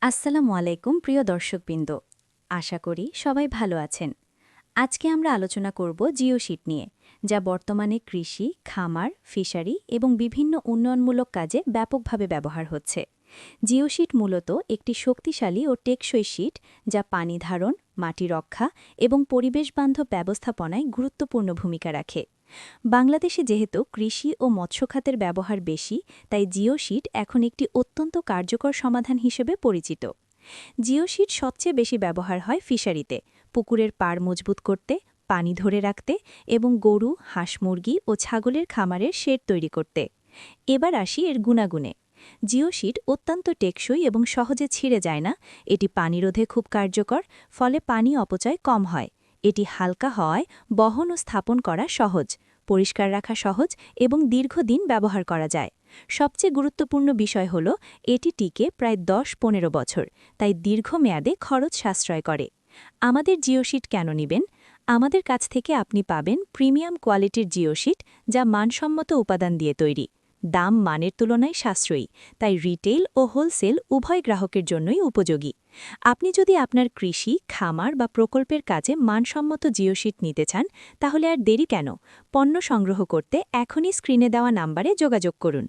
আসসালামু আলাইকুম প্রিয় দর্শকবৃন্দ। আশা করি সবাই ভালো আছেন। আজকে আমরা আলোচনা করব জিওশিট নিয়ে, যা বর্তমানে কৃষি, খামার, ফিশারি এবং বিভিন্ন উন্নয়নমূলক কাজে ব্যাপকভাবে ব্যবহার হচ্ছে। জিওশিট মূলত একটি শক্তিশালী ও টেকসই শীট, যা পানি ধারণ, মাটি রক্ষা এবং পরিবেশবান্ধব ব্যবস্থাপনায় গুরুত্বপূর্ণ ভূমিকা রাখে। বাংলাদেশে যেহেতু কৃষি ও মৎস্য খাতের ব্যবহার বেশি, তাই জিওশিট এখন একটি অত্যন্ত কার্যকর সমাধান হিসেবে পরিচিত। জিওশিট সবচেয়ে বেশি ব্যবহার হয় ফিশারিতে, পুকুরের পাড় মজবুত করতে, পানি ধরে রাখতে এবং গরু, হাঁস মুরগি ও ছাগলের খামারের শেড তৈরি করতে। এবার আসি এর গুণাগুণে। জিওশিট অত্যন্ত টেকসই এবং সহজে ছিঁড়ে যায় না। এটি পানিরোধে খুব কার্যকর, ফলে পানি অপচয় কম হয়। এটি হালকা হওয়ায় বহন ও স্থাপন করা সহজ, পরিষ্কার রাখা সহজ এবং দীর্ঘদিন ব্যবহার করা যায়। সবচেয়ে গুরুত্বপূর্ণ বিষয় হল এটি টিকে প্রায় ১০-১৫ বছর, তাই দীর্ঘমেয়াদে খরচ সাশ্রয় করে। আমাদের জিওশিট কেন নিবেন? আমাদের কাছ থেকে আপনি পাবেন প্রিমিয়াম কোয়ালিটির জিওশিট, যা মানসম্মত উপাদান দিয়ে তৈরি। দাম মানের তুলনায় সাশ্রয়ী, তাই রিটেল ও হোলসেল উভয় গ্রাহকের জন্যই উপযোগী। আপনি যদি আপনার কৃষি, খামার বা প্রকল্পের কাজে মানসম্মত জিওশিট নিতে চান, তাহলে আর দেরি কেন? পণ্য সংগ্রহ করতে এখনই স্ক্রিনে দেওয়া নাম্বারে যোগাযোগ করুন।